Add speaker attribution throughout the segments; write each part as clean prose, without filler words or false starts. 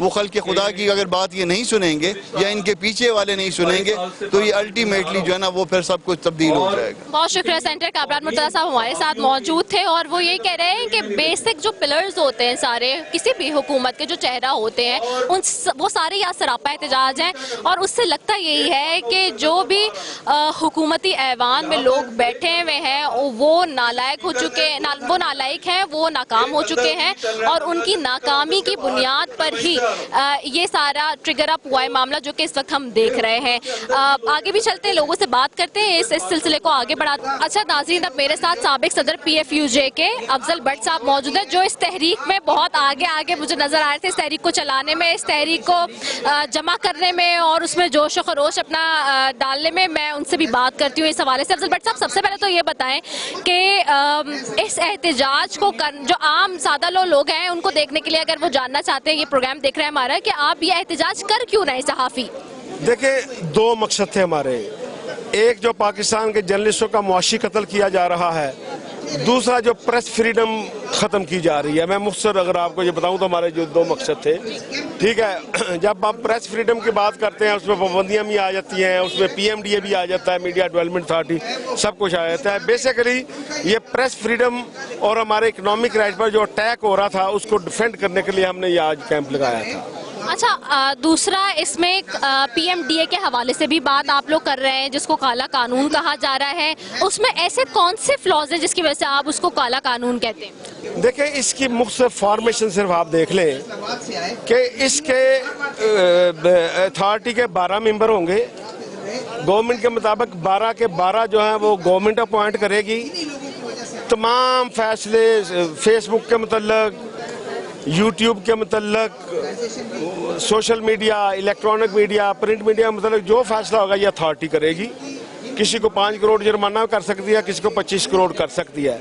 Speaker 1: وہ خلق خدا کی اگر بات یہ نہیں سنیں گے یا ان کے پیچھے والے نہیں سنیں گے تو یہ الٹیمیٹلی جو ہے نا وہ پھر سب کچھ تبدیل ہو جائے گا.
Speaker 2: بہت شکریہ. سینٹر کامران مرتضیٰ صاحب ہمارے ساتھ موجود تھے اور وہ یہ کہہ رہے ہیں کہ بیسک جو پلرز ہوتے ہیں سارے کسی بھی حکومت کے جو چہرہ ہوتے ہیں وہ سارے یا سراپا احتجاج ہیں, اور اس سے لگتا یہی ہے کہ جو بھی حکومتی ایوان میں لوگ بیٹھے ہوئے ہیں وہ نالائق ہو چکے ہیں, وہ نالائق ہیں, وہ ناکام ہو چکے ہیں, اور ان کی ناکامی کی بنیاد پر ہی یہ سارا ٹریگر اپ ہوا ہے معاملہ جو کہ اس وقت ہم دیکھ رہے ہیں. آگے بھی چلتے ہیں, لوگوں سے بات کرتے ہیں, اس سلسلے کو آگے بڑھاتے ہیں. اچھا ناظرین, اب میرے ساتھ سابق صدر پی ایف یو جے کے افضل بٹ صاحب موجود ہیں جو اس تحریک میں بہت آگے مجھے نظر آ رہے تھے, اس تحریک کو چلانے میں, اس تحریک کو جمع کرنے میں اور اس میں جوش و خروش اپنا ڈالنے میں. میں ان سے بھی بات کرتی ہوں اس حوالے سے. افضل بٹ صاحب, سب سے پہلے تو یہ بتائیں کہ اس احتجاج کو جو عام سادہ لوگ ہیں ان کو دیکھنے کے لیے اگر وہ جاننا چاہتے ہیں, یہ پروگرام دیکھ رہے ہیں ہمارا, کہ آپ یہ احتجاج کر کیوں رہے صحافی؟
Speaker 3: دیکھیں, دو مقصد تھے ہمارے. ایک جو پاکستان کے جرنلسٹوں کا معاشی قتل کیا جا رہا ہے, دوسرا جو پریس فریڈم ختم کی جا رہی ہے. میں مختصر اگر آپ کو یہ بتاؤں تو ہمارے جو دو مقصد تھے, ٹھیک ہے. جب آپ پریس فریڈم کی بات کرتے ہیں اس میں پابندیاں بھی آ جاتی ہیں, اس میں پی ایم ڈی اے بھی آ جاتا ہے, میڈیا ڈیولپمنٹ اتھارٹی, سب کچھ آ جاتا ہے. بیسیکلی یہ پریس فریڈم اور ہمارے اکنامک رائٹ پر جو اٹیک ہو رہا تھا اس کو ڈیفینڈ کرنے کے لیے ہم نے یہ آج کیمپ لگایا تھا.
Speaker 2: اچھا, دوسرا اس میں پی ایم ڈی اے کے حوالے سے بھی بات آپ لوگ کر رہے ہیں جس کو کالا قانون کہا جا رہا ہے. اس میں ایسے کون سے فلاز ہیں جس کی وجہ سے آپ اس کو کالا قانون کہتے ہیں؟
Speaker 3: دیکھیں, اس کی مختلف فارمیشن صرف آپ دیکھ لیں کہ اس کے اتھارٹی کے 12 ممبر ہوں گے. گورنمنٹ کے مطابق 12 کے 12 جو ہیں وہ گورنمنٹ اپوائنٹ کرے گی. تمام فیصلے فیس بک کے متعلق, یوٹیوب کے متعلق, social media, electronic media, print media کے متعلق جو فیصلہ ہوگا یہ اتھارٹی کرے گی. کسی کو 5 کروڑ جرمانہ کر سکتی ہے, کسی کو 25 کروڑ کر سکتی ہے.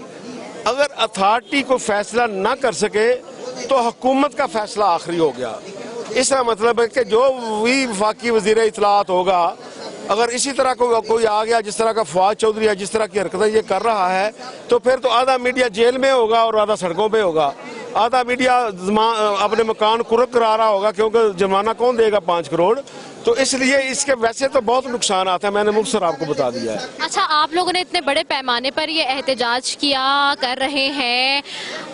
Speaker 3: اگر اتھارٹی کو فیصلہ نہ کر سکے تو حکومت کا فیصلہ آخری ہو گیا. اس کا مطلب ہے کہ جو بھی وفاقی وزیر اطلاعات ہوگا, اگر اسی طرح کوئی آ گیا جس طرح کا فواد چودھری ہے, جس طرح کی حرکتیں یہ کر رہا ہے, تو پھر تو آدھا میڈیا جیل میں ہوگا اور آدھا سڑکوں پہ ہوگا. آدھا میڈیا اپنے مکان قرب کرا رہا ہوگا کیونکہ جرمانہ کون دے گا 5 کروڑ. تو اس لیے اس کے ویسے تو بہت نقصانات ہیں, میں نے مختصر آپ کو بتا دیا ہے.
Speaker 2: اچھا, آپ لوگوں نے اتنے بڑے پیمانے پر یہ احتجاج کر رہے ہیں,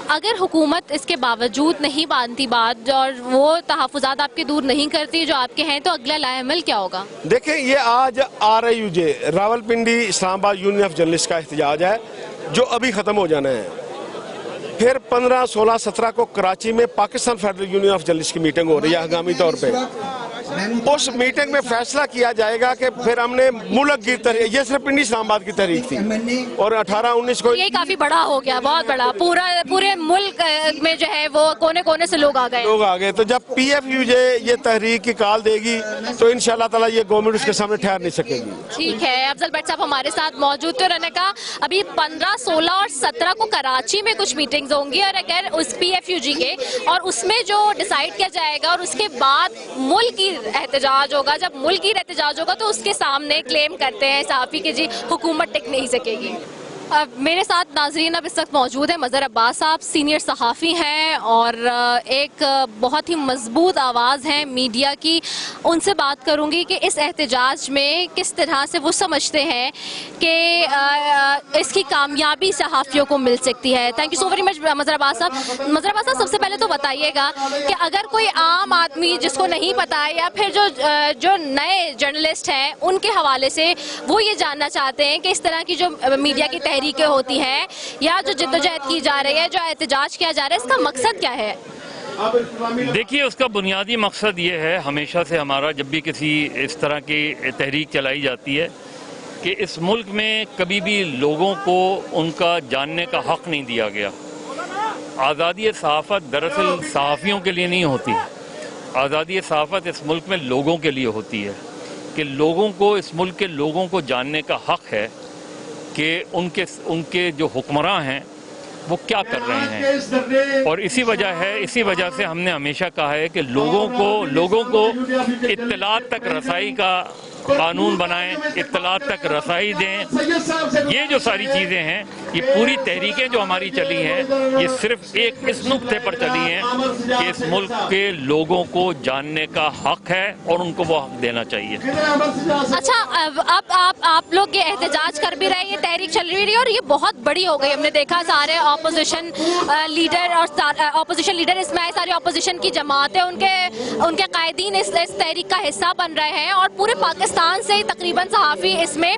Speaker 2: اگر حکومت اس کے باوجود نہیں مانتی بات اور وہ تحفظات آپ کے دور نہیں کرتی جو آپ کے ہیں, تو اگلا لاہ عمل کیا ہوگا؟
Speaker 3: دیکھیں, یہ آج RIUJ راولپنڈی اسلام آباد یونین آف جرنلسٹ کا احتجاج ہے جو ابھی ختم ہو جانا ہے. پھر 15, 16, 17 کو کراچی میں Pakistan federal union of journalist کی میٹنگ ہو رہی ہے ہنگامی طور پہ. اس میٹنگ میں فیصلہ کیا جائے گا کہ پھر ہم نے ملک کی تحریک, یہ صرف پنڈی اسلام آباد کی تحریک تھی, اور 18, 19 کو
Speaker 2: یہ کافی بڑا ہو گیا, بہت بڑا, پورے ملک میں جو ہے وہ کونے کونے سے لوگ آ گئے.
Speaker 3: تو جب PFUJ یہ تحریک کی کال دے گی تو انشاءاللہ تعالی یہ گورنمنٹ اس کے سامنے ٹھہر نہیں سکے گی.
Speaker 2: ٹھیک ہے, افضل بٹ صاحب ہمارے ساتھ موجود تھے, انہوں نے کہا ابھی 15, 16 اور 17 کو کراچی میں کچھ میٹنگز ہوں گی, اور اگر اس PFUG کے اور اس میں جو ڈیسائیڈ کیا جائے گا اور اس کے بعد ملکی احتجاج ہوگا, جب ملکی احتجاج ہوگا تو اس کے سامنے کلیم کرتے ہیں صحافی کہ جی حکومت ٹک نہیں سکے گی. میرے ساتھ ناظرین اب اس وقت موجود ہیں مظہر عباس صاحب, سینئر صحافی ہیں اور ایک بہت ہی مضبوط آواز ہے میڈیا کی. ان سے بات کروں گی کہ اس احتجاج میں کس طرح سے وہ سمجھتے ہیں کہ اس کی کامیابی صحافیوں کو مل سکتی ہے. Thank you so very much Mazhar Abbas sahab. Mazhar Abbas صاحب, سب سے پہلے تو بتائیے گا کہ اگر کوئی عام آدمی جس کو نہیں پتا ہے یا پھر جو نئے جرنلسٹ ہیں ان کے حوالے سے وہ یہ جاننا چاہتے ہیں کہ اس طرح کی جو میڈیا کی تحریکیں ہوتی ہیں یا جو جدوجہد کی جا رہی ہے, جو احتجاج کیا جا رہا ہے, اس کا مقصد کیا ہے؟
Speaker 4: دیکھیے, اس کا بنیادی مقصد یہ ہے ہمیشہ سے ہمارا, جب بھی کسی اس طرح کی تحریک چلائی جاتی ہے, کہ اس ملک میں کبھی بھی لوگوں کو ان کا جاننے کا حق نہیں دیا گیا. آزادی صحافت دراصل صحافیوں کے لیے نہیں ہوتی, آزادی صحافت اس ملک میں لوگوں کے لیے ہوتی ہے, کہ لوگوں کو, اس ملک کے لوگوں کو جاننے کا حق ہے کہ ان کے جو حکمراں ہیں وہ کیا کر رہے ہیں. اور اسی وجہ سے ہم نے ہمیشہ کہا ہے کہ لوگوں کو اطلاعات تک رسائی کا قانون بنائیں, اطلاعات تک رسائی دیں. یہ جو ساری چیزیں ہیں, یہ پوری تحریکیں جو ہماری چلی ہیں, یہ صرف ایک اس نقطے پر چلی ہیں کہ اس ملک کے لوگوں کو جاننے کا حق ہے اور ان کو وہ حق دینا چاہیے.
Speaker 2: اچھا, اب آپ لوگ یہ احتجاج کر بھی رہے ہیں, یہ تحریک چل رہی ہے اور یہ بہت بڑی ہو گئی. ہم نے دیکھا سارے اپوزیشن لیڈر اور اپوزیشن لیڈر اس میں آئے, ساری اپوزیشن کی جماعتیں, ان کے قائدین اس تحریک کا حصہ بن رہے ہیں اور پورے پاکستان سے تقریباً صحافی اس میں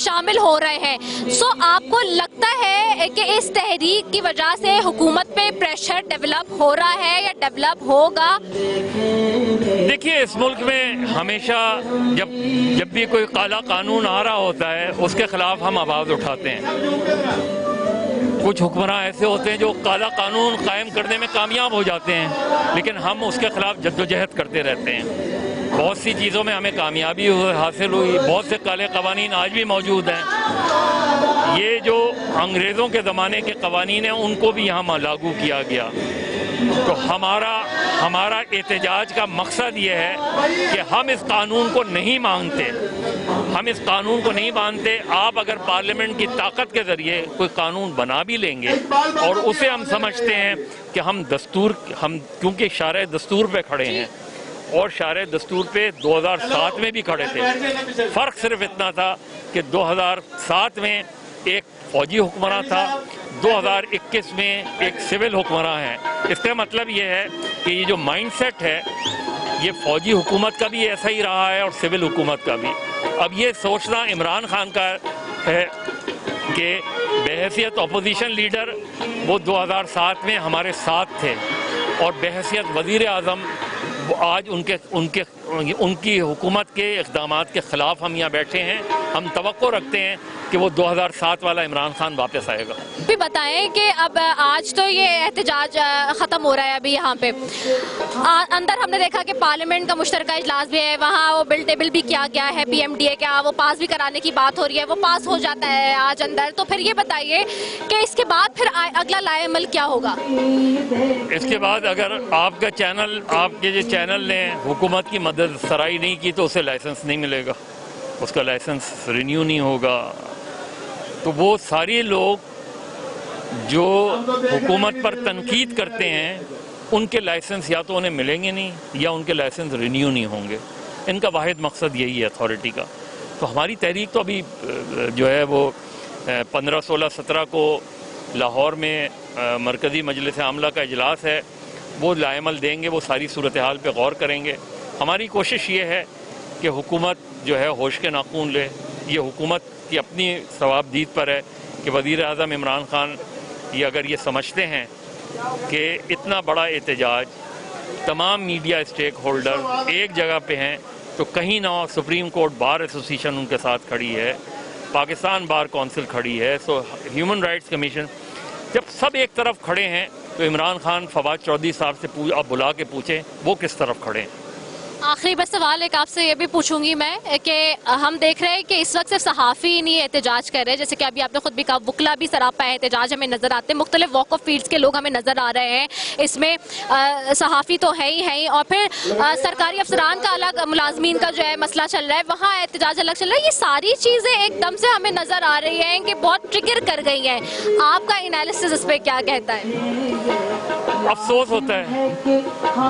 Speaker 2: شامل ہو رہے ہیں. سو آپ کو لگتا ہے کہ اس تحریک کی وجہ سے حکومت پہ پریشر ڈیولپ ہو رہا ہے یا ڈیولپ ہوگا؟
Speaker 4: دیکھیے, اس ملک میں ہمیشہ جب بھی کوئی کالا قانون آ رہا ہوتا ہے اس کے خلاف ہم آواز اٹھاتے ہیں. کچھ حکمراں ایسے ہوتے ہیں جو کالا قانون قائم کرنے میں کامیاب ہو جاتے ہیں, لیکن ہم اس کے خلاف جدوجہد کرتے رہتے ہیں. بہت سی چیزوں میں ہمیں کامیابی حاصل ہوئی, بہت سے کالے قوانین آج بھی موجود ہیں. یہ جو انگریزوں کے زمانے کے قوانین ہیں ان کو بھی یہاں لاگو کیا گیا. تو ہمارا احتجاج کا مقصد یہ ہے کہ ہم اس قانون کو نہیں مانتے, ہم اس قانون کو نہیں مانتے. آپ اگر پارلیمنٹ کی طاقت کے ذریعے کوئی قانون بنا بھی لیں گے اور اسے ہم سمجھتے ہیں کہ ہم کیونکہ شارع دستور پہ کھڑے ہیں اور شارع دستور پہ 2007 میں بھی کھڑے تھے. فرق صرف اتنا تھا کہ 2007 میں ایک فوجی حکمراں تھا, 2021 میں ایک سول حکمراں ہے. اس کا مطلب یہ ہے کہ یہ جو مائنڈ سیٹ ہے یہ فوجی حکومت کا بھی ایسا ہی رہا ہے اور سول حکومت کا بھی. اب یہ سوچنا عمران خان کا ہے کہ بحیثیت اپوزیشن لیڈر وہ 2007 میں ہمارے ساتھ تھے اور بحیثیت وزیر اعظم آج ان کی حکومت کے اقدامات کے خلاف ہم یہاں بیٹھے ہیں. ہم توقع رکھتے ہیں کہ وہ 2007 والا عمران خان واپس آئے گا.
Speaker 2: بھی بتائیں کہ اب آج تو یہ احتجاج ختم ہو رہا ہے ابھی یہاں پہ, اندر ہم نے دیکھا کہ پارلیمنٹ کا مشترکہ اجلاس بھی ہے, وہاں وہ بل ٹیبل بھی کیا گیا ہے, پی ایم ڈی اے کا وہ پاس بھی کرانے کی بات ہو رہی ہے, وہ پاس ہو جاتا ہے آج اندر. تو پھر یہ بتائیے کہ اس کے بعد پھر اگلا لائے عمل کیا ہوگا؟
Speaker 4: اس کے بعد اگر آپ کے جو چینل نے حکومت کی مدد سرائی نہیں کی تو اسے لائسنس نہیں ملے گا, اس کا لائسنس رینیو نہیں ہوگا. تو وہ سارے لوگ جو حکومت پر تنقید کرتے ہیں ان کے لائسنس یا تو انہیں ملیں گے نہیں یا ان کے لائسنس رینیو نہیں ہوں گے. ان کا واحد مقصد یہی ہے اتھارٹی کا. تو ہماری تحریک تو ابھی جو ہے وہ 15, 16, 17 کو لاہور میں مرکزی مجلس عاملہ کا اجلاس ہے, وہ لائے عمل دیں گے, وہ ساری صورتحال پہ غور کریں گے. ہماری کوشش یہ ہے کہ حکومت جو ہے ہوش کے ناخون لے. یہ حکومت کی اپنی ثوابدید پر ہے کہ وزیر اعظم عمران خان یہ اگر یہ سمجھتے ہیں کہ اتنا بڑا احتجاج تمام میڈیا اسٹیک ہولڈر ایک جگہ پہ ہیں تو کہیں نہ سپریم کورٹ بار ایسوسیشن ان کے ساتھ کھڑی ہے, پاکستان بار کونسل کھڑی ہے, سو ہیومن رائٹس کمیشن, جب سب ایک طرف کھڑے ہیں تو عمران خان فواد چودھری صاحب سے آپ بلا کے پوچھیں وہ کس طرف کھڑے ہیں.
Speaker 2: آخری بس سوال ایک آپ سے یہ بھی پوچھوں گی میں کہ ہم دیکھ رہے ہیں کہ اس وقت صرف صحافی نہیں احتجاج کر رہے, جیسے کہ ابھی آپ نے خود بھی کہا وکلا بھی سراپا احتجاج ہمیں نظر آتے ہیں, مختلف واک آف فیلڈز کے لوگ ہمیں نظر آ رہے ہیں. اس میں صحافی تو ہے ہی اور پھر سرکاری افسران کا الگ, ملازمین کا جو ہے مسئلہ چل رہا ہے, وہاں احتجاج الگ چل رہا ہے. یہ ساری چیزیں ایک دم سے ہمیں نظر آ رہی ہیں کہ بہت ٹریگر کر گئی ہیں. آپ کا انالیسس اس پہ کیا کہتا ہے؟
Speaker 4: افسوس ہوتا ہے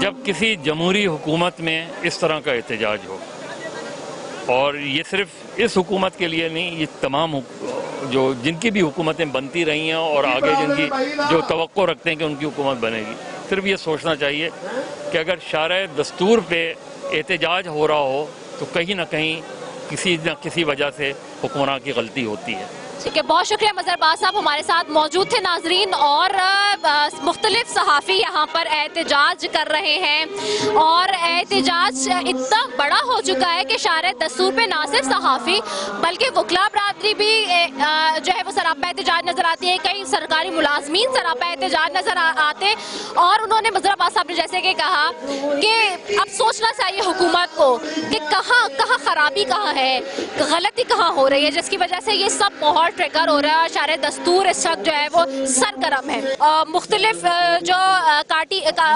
Speaker 4: جب کسی جمہوری حکومت میں اس طرح کا احتجاج ہو, اور یہ صرف اس حکومت کے لیے نہیں, یہ تمام جن کی بھی حکومتیں بنتی رہی ہیں اور آگے جن کی جو توقع رکھتے ہیں کہ ان کی حکومت بنے گی. صرف یہ سوچنا چاہیے کہ اگر شارع دستور پہ احتجاج ہو رہا ہو تو کہیں نہ کہیں کسی نہ کسی وجہ سے حکمراں کی غلطی ہوتی ہے.
Speaker 2: ٹھیک ہے, بہت شکریہ مظہر باز صاحب ہمارے ساتھ موجود تھے. ناظرین, اور مختلف صحافی یہاں پر احتجاج کر رہے ہیں اور احتجاج اتنا بڑا ہو چکا ہے کہ شارع دستور پہ نہ صرف صحافی بلکہ وکلا برادری بھی جو ہے وہ سراپا احتجاج نظر آتی ہے, کئی سرکاری ملازمین سراپا احتجاج نظر آتے ہیں. اور انہوں نے مظہر باز صاحب نے جیسے کہ کہا کہ اب سوچنا چاہیے حکومت کو کہ کہاں خرابی کہاں ہے, غلطی کہاں ہو رہی ہے, جس کی وجہ سے یہ سب بہت ٹریگر ہو رہا ہے. شارع دستور اس وقت جو ہے وہ سرگرم ہے. مختلف جو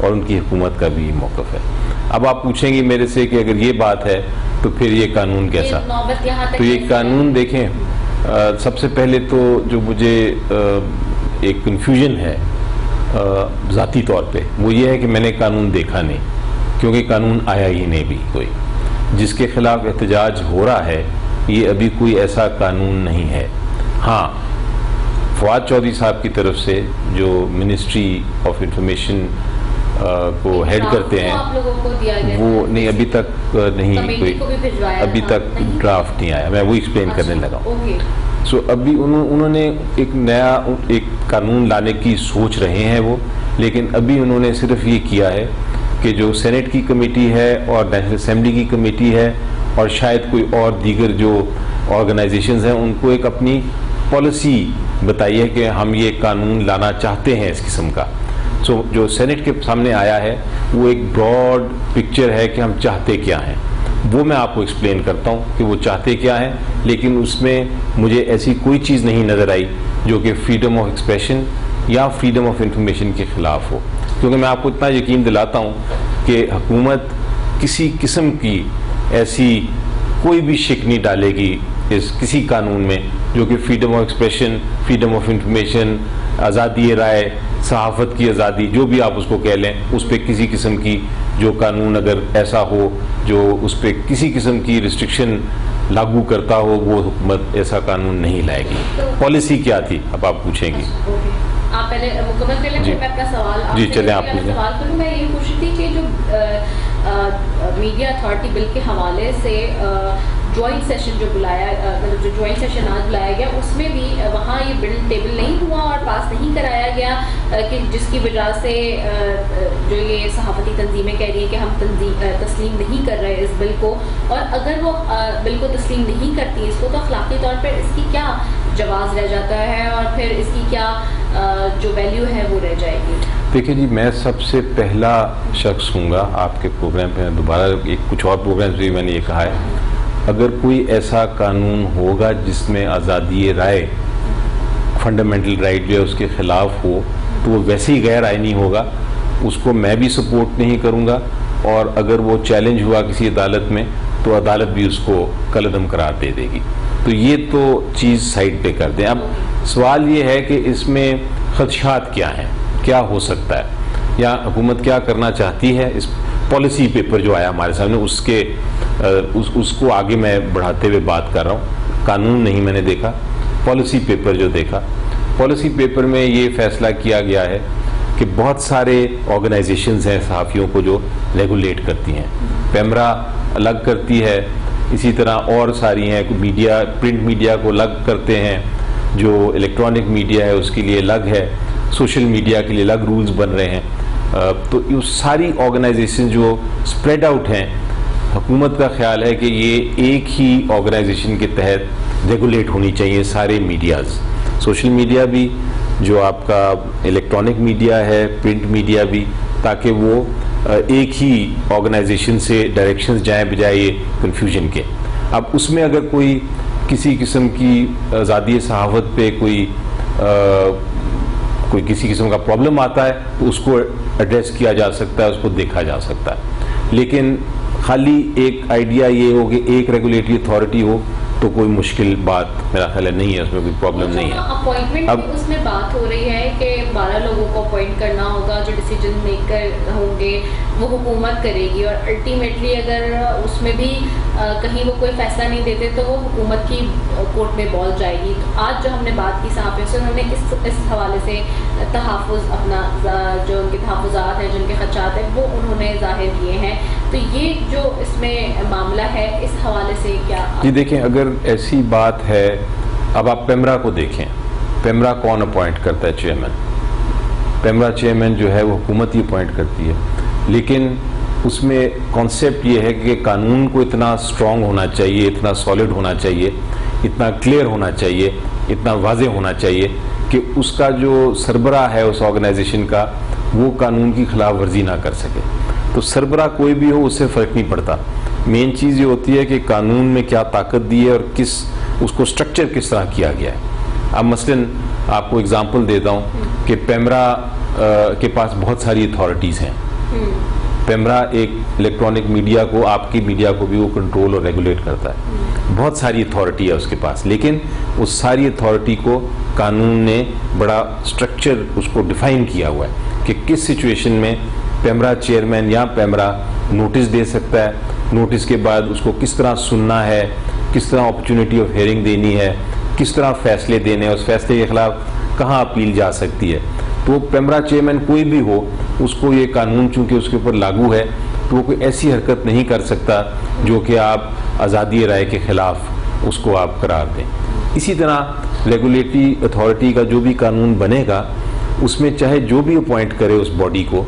Speaker 5: اور ان کی حکومت کا بھی یہی موقف ہے. اب آپ پوچھیں گے میرے سے کہ اگر یہ بات ہے تو پھر یہ قانون کیسا؟ تو یہ قانون دیکھیں، سب سے پہلے تو جو مجھے ایک کنفیوژن ہے ذاتی طور پہ وہ یہ ہے کہ میں نے قانون دیکھا نہیں، کیونکہ قانون آیا ہی نہیں بھی کوئی. جس کے خلاف احتجاج ہو رہا ہے یہ ابھی کوئی ایسا قانون نہیں ہے. ہاں، فواد چودھری صاحب کی طرف سے جو منسٹری آف انفارمیشن کو ہیڈ کرتے ہیں وہ نہیں، ابھی تک نہیں کوئی، ابھی تک ڈرافٹ نہیں آیا. میں وہ ایکسپلین کرنے لگا ہوں. سو ابھی انہوں نے ایک نیا ایک قانون لانے کی سوچ رہے ہیں وہ، لیکن ابھی انہوں نے صرف یہ کیا ہے کہ جو سینٹ کی کمیٹی ہے اور نیشنل اسمبلی کی کمیٹی ہے اور شاید کوئی اور دیگر جو آرگنائزیشنز ہیں ان کو ایک اپنی پالیسی بتائی ہے کہ ہم یہ قانون لانا چاہتے ہیں اس قسم کا. سو جو سینٹ کے سامنے آیا ہے وہ ایک براڈ پکچر ہے کہ ہم چاہتے کیا ہیں. وہ میں آپ کو ایکسپلین کرتا ہوں کہ وہ چاہتے کیا ہیں، لیکن اس میں مجھے ایسی کوئی چیز نہیں نظر آئی جو کہ فریڈم آف ایکسپریشن یا فریڈم آف انفارمیشن کے خلاف ہو. کیونکہ میں آپ کو اتنا یقین دلاتا ہوں کہ حکومت کسی قسم کی ایسی کوئی بھی شک نہیں ڈالے گی اس کسی قانون میں جو کہ freedom of expression, freedom of information, آزادی رائے، صحافت کی آزادی، جو بھی آپ اس کو کہہ لیں، اس پہ کسی قسم کی جو قانون اگر ایسا ہو جو اس پہ کسی قسم کی ریسٹرکشن لاگو کرتا ہو وہ حکومت ایسا قانون نہیں لائے گی. پالیسی کیا تھی اب آپ پوچھیں گی.
Speaker 2: آپ پہلے مکمل کر لیں، میں اپنا سوال
Speaker 5: جی چلیں آپ
Speaker 2: سوال کروں. میں یہ پوچھ رہی تھی کہ جو میڈیا اتھارٹی بل کے حوالے سے جوائنٹ سیشن جو بلایا، مطلب جو جوائنٹ سیشن آج بلایا گیا اس میں بھی وہاں یہ بل ٹیبل نہیں ہوا اور پاس نہیں کرایا گیا، کہ جس کی وجہ سے جو یہ صحافتی تنظیمیں کہہ رہی ہیں کہ ہم تسلیم نہیں کر رہے اس بل کو، اور اگر وہ بل کو تسلیم نہیں کرتی اس کو تو اخلاقی طور پر اس کی کیا جواز رہ جاتا ہے اور پھر اس کی کیا جو ویلیو ہے وہ رہ جائے گی؟
Speaker 5: دیکھیں جی، میں سب سے پہلا شخص ہوں گا آپ کے پروگرام پہ، دوبارہ کچھ اور پروگرامز بھی میں نے یہ کہا ہے، اگر کوئی ایسا قانون ہوگا جس میں آزادی رائے، فنڈامنٹل رائٹ جو ہے اس کے خلاف ہو تو وہ ویسے ہی غیر آئینی ہوگا، اس کو میں بھی سپورٹ نہیں کروں گا، اور اگر وہ چیلنج ہوا کسی عدالت میں تو عدالت بھی اس کو کالعدم قرار دے دے گی. تو یہ تو چیز سائڈ پہ کر دیں. اب سوال یہ ہے کہ اس میں خدشات کیا ہیں، کیا ہو سکتا ہے، یا حکومت کیا کرنا چاہتی ہے. اس پالیسی پیپر جو آیا ہمارے سامنے اس کو آگے میں بڑھاتے ہوئے بات کر رہا ہوں. قانون نہیں میں نے دیکھا، پالیسی پیپر جو دیکھا، پالیسی پیپر میں یہ فیصلہ کیا گیا ہے کہ بہت سارے آرگنائزیشنز ہیں صحافیوں کو جو ریگولیٹ کرتی ہیں. پیمرا الگ کرتی ہے، اسی طرح اور ساری ہیں، میڈیا، پرنٹ میڈیا کو الگ کرتے ہیں، جو الیکٹرانک میڈیا ہے اس کے لیے الگ ہے، سوشل میڈیا کے لیے الگ رولز بن رہے ہیں. تو یہ ساری آرگنائزیشن جو اسپریڈ آؤٹ ہیں، حکومت کا خیال ہے کہ یہ ایک ہی آرگنائزیشن کے تحت ریگولیٹ ہونی چاہیے سارے میڈیاز، سوشل میڈیا بھی، جو آپ کا الیکٹرانک میڈیا ہے، پرنٹ میڈیا بھی، تاکہ وہ ایک ہی آرگنائزیشن سے ڈائریکشنز جائیں بجائے یہ کنفیوژن کے. اب اس میں اگر کوئی کسی قسم کی آزادی صحافت پہ کوئی کسی قسم کا پرابلم آتا ہے تو اس کو ایڈریس کیا جا سکتا ہے، اس کو دیکھا جا سکتا ہے. لیکن خالی ایک آئیڈیا یہ ہو کہ ایک ریگولیٹری اتھارٹی ہو تو کوئی مشکل بات میرا خیال ہے نہیں ہے، اس میں کوئی پرابلم نہیں ہے.
Speaker 2: اپوائنٹمنٹ اب اس میں بات ہو رہی ہے کہ 12 لوگوں کو اپوائنٹ کرنا ہوگا، جو ڈیسیجن میکر ہوں گے وہ حکومت کرے گی، اور الٹیمیٹلی اگر اس میں بھی کہیں وہ کوئی فیصلہ نہیں دیتے تو وہ حکومت کی کورٹ میں بال جائے گی. تو آج جو ہم نے بات کی صحافیوں سے، انہوں نے اس حوالے سے تحفظ، اپنا جو ان کے تحفظات ہیں، جو ان کے خدشات ہیں وہ انہوں نے ظاہر کیے ہیں. تو یہ جو اس میں معاملہ ہے اس حوالے سے کیا؟
Speaker 5: جی دیکھیں، اگر ایسی بات ہے، اب آپ پیمرا کو دیکھیں، پیمرا کون اپوائنٹ کرتا ہے؟ چیئرمین. پیمرا چیئرمین جو ہے وہ حکومت ہی اپوائنٹ کرتی ہے، لیکن اس میں کانسیپٹ یہ ہے کہ قانون کو اتنا اسٹرانگ ہونا چاہیے، اتنا سالڈ ہونا چاہیے، اتنا کلیئر ہونا چاہیے، اتنا واضح ہونا چاہیے کہ اس کا جو سربراہ ہے اس آرگنائزیشن کا وہ قانون کی خلاف ورزی نہ کر سکے. تو سربراہ کوئی بھی ہو اس سے فرق نہیں پڑتا، مین چیز یہ ہوتی ہے کہ قانون میں کیا طاقت دی ہے اور اس کو سٹرکچر کس طرح کیا گیا ہے. اب مثلاً آپ کو اگزامپل دیتا ہوں کہ پیمرا کے پاس بہت ساری اتھارٹیز ہیں. پیمرا ایک الیکٹرانک میڈیا کو, آپ کی میڈیا کو بھی وہ کنٹرول اور ریگولیٹ کرتا ہے. بہت ساری اتھارٹی ہے اس کے پاس, لیکن اس ساری اتھارٹی کو قانون نے بڑا اسٹرکچر اس کو ڈیفائن کیا ہوا ہے کہ کس سچویشن میں پیمرا چیئرمین یا پیمرا نوٹس دے سکتا ہے, نوٹس کے بعد اس کو کس طرح سننا ہے, کس طرح اپرچونٹی آف ہیئرنگ دینی ہے, کس طرح فیصلے دینے ہیں, اس فیصلے کے خلاف کہاں اپیل جا سکتی ہے. تو پیمرا چیئرمین کوئی بھی ہو, اس کو یہ قانون چونکہ اس کے اوپر لاگو ہے تو وہ کوئی ایسی حرکت نہیں کر سکتا جو کہ آپ آزادی رائے کے خلاف اس کو آپ قرار دیں. اسی طرح ریگولیٹری اتھارٹی کا جو بھی قانون بنے گا اس میں چاہے جو بھی اپوائنٹ کرے اس باڈی کو,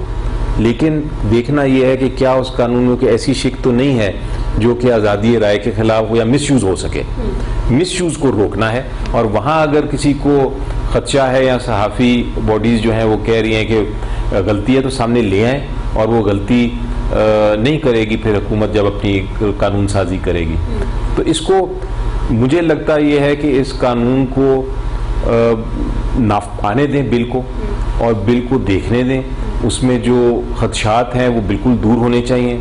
Speaker 5: لیکن دیکھنا یہ ہے کہ کیا اس قانون میں کوئی ایسی شک تو نہیں ہے جو کہ آزادی رائے کے خلاف ہو یا مس یوز ہو سکے. مس یوز کو روکنا ہے, اور وہاں اگر کسی کو خدشہ ہے یا صحافی باڈیز جو ہیں وہ کہہ رہی ہیں کہ غلطی ہے تو سامنے لے آئیں, اور وہ غلطی نہیں کرے گی پھر حکومت جب اپنی قانون سازی کرے گی. تو اس کو مجھے لگتا یہ ہے کہ اس قانون کو آنے دیں بل کو, اور بل کو دیکھنے دیں. اس میں جو خدشات ہیں وہ بالکل دور ہونے چاہیے,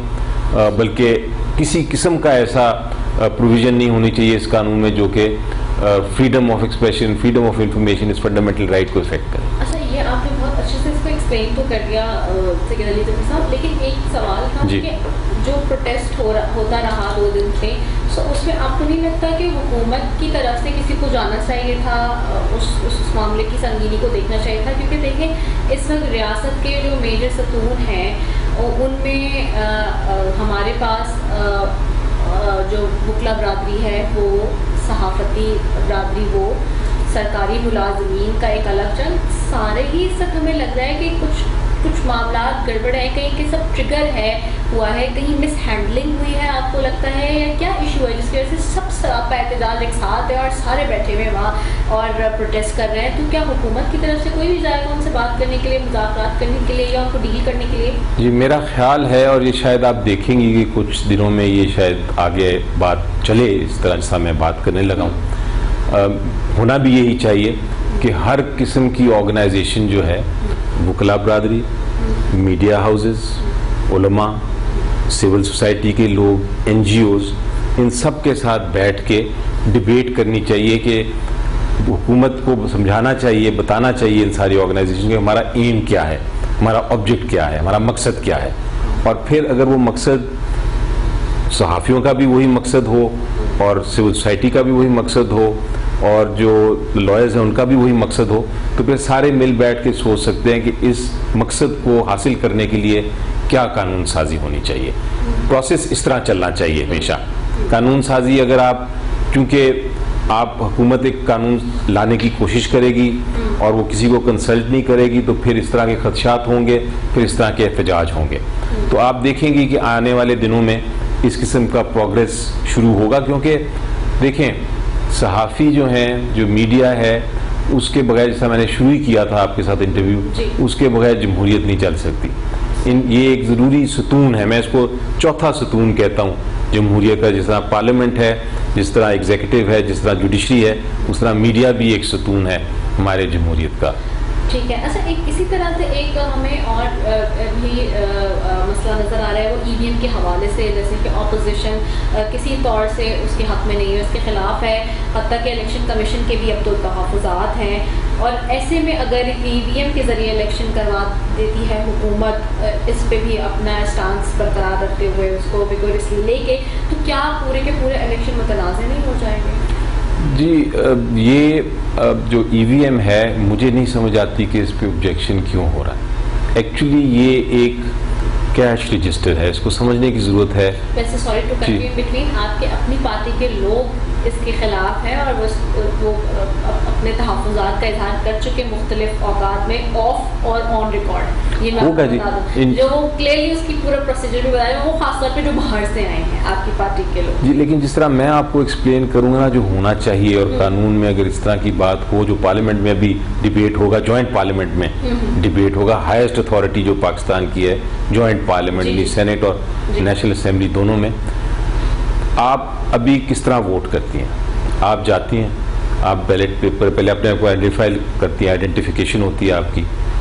Speaker 5: بلکہ کسی قسم کا ایسا پروویژن نہیں ہونی چاہیے اس قانون میں جو کہ freedom of expression, freedom of information, اس فنڈامنٹل رائٹ کو افیکٹ کرے.
Speaker 2: اچھا, یہ آپ نے بہت اچھے سے اس کو ایکسپلین تو کر دیا سید علی ظفر صاحب, لیکن ایک سوال تھا کہ جو پروٹیسٹ ہوتا رہا 2 دن سے, تو اس میں آپ کو نہیں لگتا کہ حکومت کی طرف سے کسی کو جانا چاہیے تھا, اس معاملے کی سنگینی کو دیکھنا چاہیے تھا؟ کیونکہ دیکھیں اس وقت ریاست کے جو میجر ستون ہیں ان میں ہمارے پاس جو وکلا برادری ہے, وہ صحافتی برادری, وہ سرکاری ملازمین کا ایک الگ چل, سارے ہی اس وقت ہمیں لگ رہا ہے کہ کچھ معاملات گڑبڑ ہیں, کہیں کہ سب ٹریگر ہوا ہے, کہیں مس ہینڈلنگ ہوئی ہے, آپ کو لگتا ہے, یا کیا ایشو ہے جس کی وجہ سے سب کا احتجاج ایک ساتھ ہے اور سارے بیٹھے ہوئے وہاں اور پروٹیسٹ کر رہے ہیں؟ تو کیا حکومت کی طرف سے کوئی بھی جائے گا ان سے بات کرنے کے لیے, مذاکرات کرنے کے لیے, یا ان کو ڈیل کرنے کے لیے؟
Speaker 5: جی, میرا خیال ہے, اور یہ شاید آپ دیکھیں گے کہ کچھ دنوں میں یہ شاید آگے بات چلے اس طرح جیسا میں بات کرنے لگا ہوں. ہونا بھی یہی چاہیے کہ ہر قسم کی آرگنائزیشن جو ہے, وکلا برادری, میڈیا ہاؤسز, علماء, سول سوسائٹی کے لوگ, این جی اوز, ان سب کے ساتھ بیٹھ کے ڈیبیٹ کرنی چاہیے کہ حکومت کو سمجھانا چاہیے, بتانا چاہیے ان ساری آرگنائزیشن کہ ہمارا ایم کیا ہے, ہمارا آبجیکٹ کیا ہے, ہمارا مقصد کیا ہے. اور پھر اگر وہ مقصد صحافیوں کا بھی وہی مقصد ہو, اور سول سوسائٹی کا بھی وہی مقصد ہو, اور جو لائرز ہیں ان کا بھی وہی مقصد ہو, تو پھر سارے مل بیٹھ کے سوچ سکتے ہیں کہ اس مقصد کو حاصل کرنے کے لیے کیا قانون سازی ہونی چاہیے. پروسیس اس طرح چلنا چاہیے ہمیشہ. قانون سازی اگر آپ, چونکہ آپ حکومت ایک قانون لانے کی کوشش کرے گی اور وہ کسی کو کنسلٹ نہیں کرے گی, تو پھر اس طرح کے خدشات ہوں گے, پھر اس طرح کے احتجاج ہوں گے. تو آپ دیکھیں گے کہ آنے والے دنوں میں اس قسم کا پروگریس شروع ہوگا, کیونکہ دیکھیں صحافی جو ہیں, جو میڈیا ہے, اس کے بغیر, جیسا میں نے شروع ہی کیا تھا آپ کے ساتھ انٹرویو, اس کے بغیر جمہوریت نہیں چل سکتی. یہ ایک ضروری ستون ہے, میں اس کو چوتھا ستون کہتا ہوں جمہوریت کا. جس طرح پارلیمنٹ ہے, جس طرح ایگزیکٹو ہے, جس طرح جوڈیشری ہے, اس طرح میڈیا بھی ایک ستون ہے ہمارے جمہوریت کا.
Speaker 2: ٹھیک ہے. اچھا, اسی طرح سے ایک ہمیں اور بھی مسئلہ نظر آ رہا ہے, وہ ای وی ایم کے حوالے سے, جیسے کہ اپوزیشن کسی طور سے اس کے حق میں نہیں ہے, اس کے خلاف ہے, حتیٰ کہ الیکشن کمیشن کے بھی اب تو تحفظات ہیں, اور ایسے میں اگر ای وی ایم کے ذریعے الیکشن کروا دیتی ہے حکومت, اس پہ بھی اپنا اسٹانس برقرار رکھتے ہوئے, اس کو ویگورسلی لے کے, تو کیا پورے کے پورے الیکشن متنازع نہیں ہو جائیں گے؟
Speaker 5: جی, یہ جو ای وی ایم ہے, مجھے نہیں سمجھ آتی کہ اس پہ آبجیکشن کیوں ہو رہا ہے. ایکچولی یہ ایک کیش رجسٹر ہے, اس کو سمجھنے کی ضرورت ہے.
Speaker 2: ویسے sorry to cut in between, آپ کے اپنی پارٹی کے لوگ اس کے خلاف ہیں اور وہ اپنے تحفظات کا اظہار کر چکے مختلف اوقات میں, آف اور آن ریکارڈ. یہ میں بتا دوں, جو کلیئرلی اس کی پورا پروسیجر بھی بتایا, وہ خاص طور پہ جو باہر سے آئے ہیں آپ کی پارٹی کے لوگ.
Speaker 5: جی, لیکن جس طرح میں آپ کو ایکسپلین کروں گا نا جو ہونا چاہیے, اور قانون میں اگر اس طرح کی بات ہو, جو پارلیمنٹ میں ابھی ڈیبیٹ ہوگا, جوائنٹ پارلیمنٹ میں ڈیبیٹ ہوگا, ہائیسٹ اتھارٹی جو پاکستان کی ہے, جوائنٹ پارلیمنٹ, سینٹ اور نیشنل اسمبلی دونوں میں, آپ ابھی کس طرح ووٹ کرتی ہیں؟ آپ جاتی ہیں, آپ بیلٹ پیپر پہلے اپنے آپ کو آئیڈینٹیفائی کرتی ہیں, آئیڈینٹیفیکیشن ہوتی ہے آپ کی,